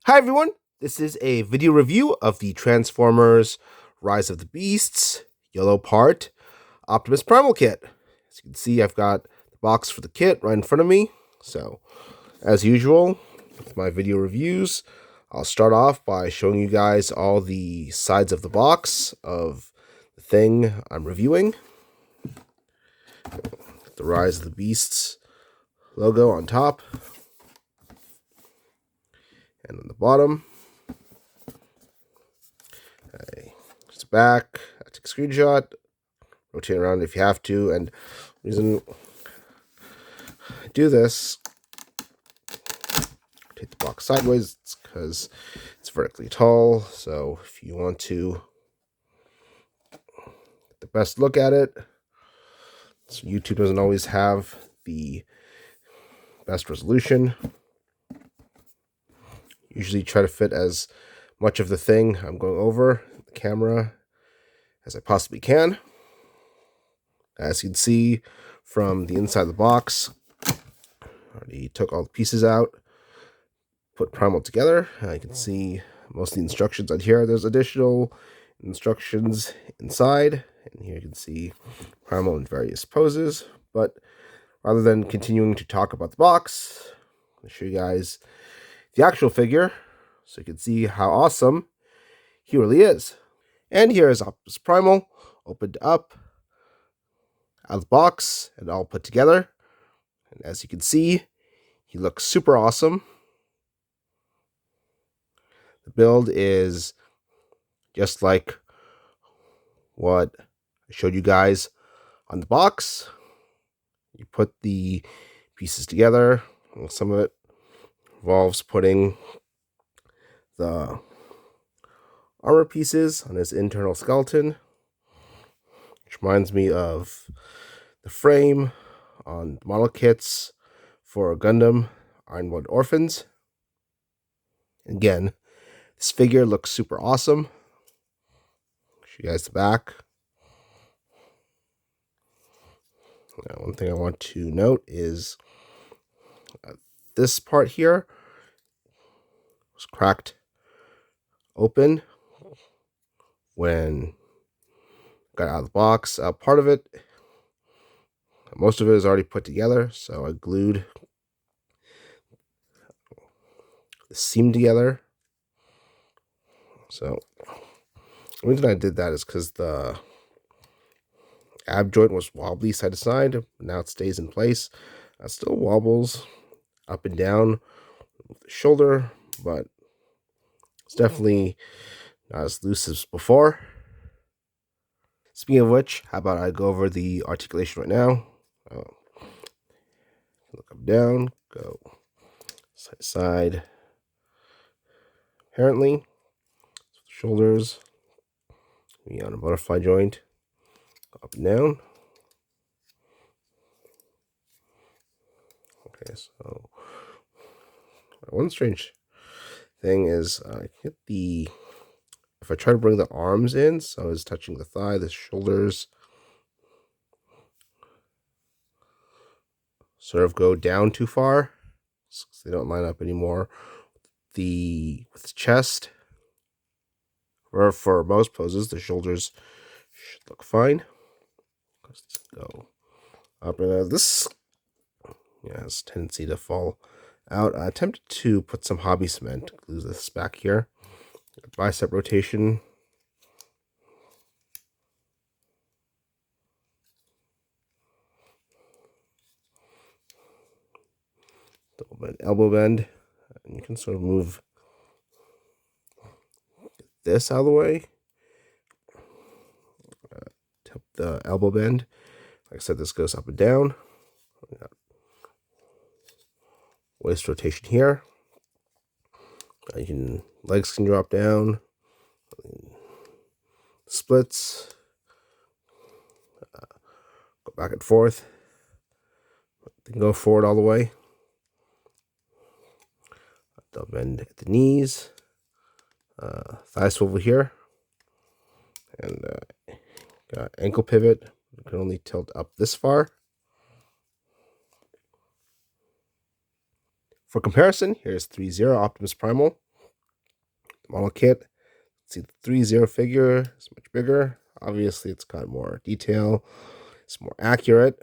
Hi everyone, this is a video review of the Transformers Rise of the Beasts Yolopark Optimus Primal kit. As you can see, I've got the box for the kit right in front of me. So, as usual, with my video reviews, I'll start off by showing you guys all the sides of the box of the thing I'm reviewing. The Rise of the Beasts logo on top. And on the bottom, it's back. I take a screenshot, rotate around if you have to, and the reason I do this, take the box sideways, it's because it's vertically tall. So if you want to get the best look at it, so YouTube doesn't always have the best resolution. Usually try to fit as much of the thing I'm going over the camera as I possibly can. As you can see from the inside of the box, I already took all the pieces out, put Primal together. I can see most of the instructions on here. There's additional instructions inside, and here you can see Primal in various poses. But rather than continuing to talk about the box, I'll show you guys the actual figure so you can see how awesome he really is. And here is Optimus Primal, opened up out of the box and all put together. And as you can see, he looks super awesome. The build is just like what I showed you guys on the box. You put the pieces together. Some of it involves putting the armor pieces on his internal skeleton, which reminds me of the frame on model kits for Gundam Ironwood Orphans. Again, this figure looks super awesome. Show you guys the back. Now, one thing I want to note is this part here was cracked open when I got out of the box. Part of it, most of it is already put together, so I glued the seam together. So the reason I did that is because the ab joint was wobbly side to side. Now it stays in place. It still wobbles up and down with the shoulder, but it's definitely not as loose as before. Speaking of which, how about I go over the articulation right now? Look up, down, go side to side. Apparently, shoulders be on a butterfly joint, up and down. Okay, so one strange thing is I hit the, if I try to bring the arms in, so it's touching the thigh, the shoulders sort of go down too far, so they don't line up anymore. With the chest, or for most poses, the shoulders should look fine. Let's go up, and this has a tendency to fall out. I attempted to put some hobby cement, glue this back here. Bicep rotation. Double bend, elbow bend. And you can sort of move this out of the way. Tap the elbow bend. Like I said, this goes up and down. We got waist rotation here. Legs can drop down. Splits. Go back and forth. Then go forward all the way. Double bend at the knees. Thigh swivel here. And got ankle pivot. You can only tilt up this far. For comparison, here's 3.0 Optimus Primal. model kit. See, the 3-0 figure is much bigger. Obviously, it's got more detail. It's more accurate.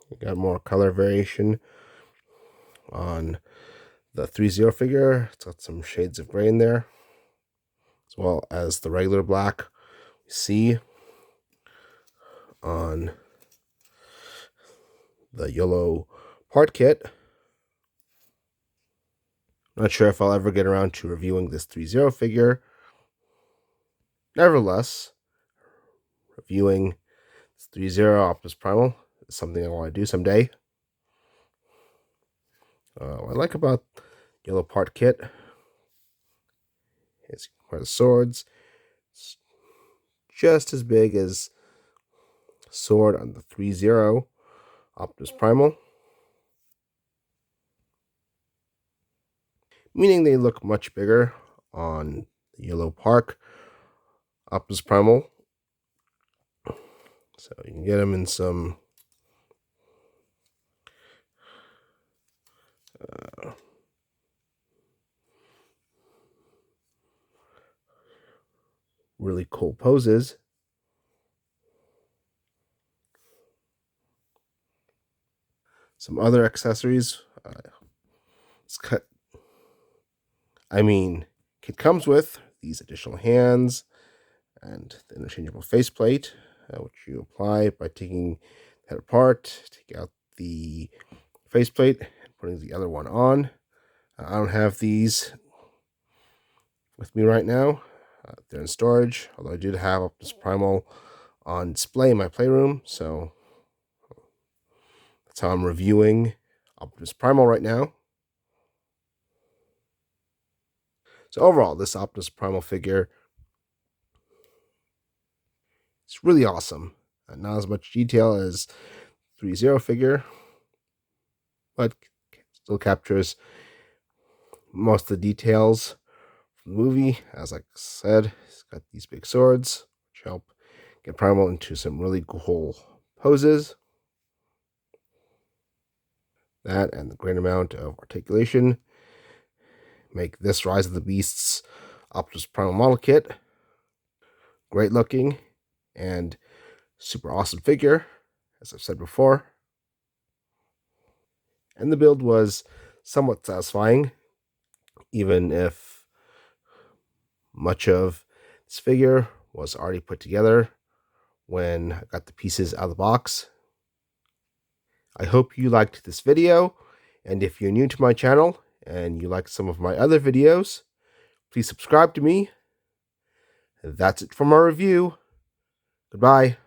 You got more color variation on the 3-0 figure. It's got some shades of gray in there, as well as the regular black we see on the Yolopark kit. Not sure if I'll ever get around to reviewing this 3-0 figure. Nevertheless, reviewing this 3-0 Optimus Primal is something I want to do someday. What I like about Yolopark kit is the swords. It's just as big as sword on the 3-0 Optimus Primal, meaning they look much bigger on the Yolopark Optimus Primal. So you can get them in some really cool poses. Some other accessories. Kit comes with these additional hands and the interchangeable faceplate, which you apply by taking that apart. Take out the faceplate and putting the other one on. I don't have these with me right now. They're in storage, although I did have Optimus Primal on display in my playroom, so that's how I'm reviewing Optimus Primal right now. So overall, this Optimus Primal figure is really awesome. Not as much detail as 3-0 figure, but still captures most of the details from the movie. As I said, it's got these big swords, which help get Primal into some really cool poses. That and the great amount of articulation make this Rise of the Beasts Optimus Primal model kit great looking and super awesome figure, as I've said before. And the build was somewhat satisfying, even if much of this figure was already put together when I got the pieces out of the box. I hope you liked this video, and if you're new to my channel and you like some of my other videos, please subscribe to me. That's it for my review. Goodbye.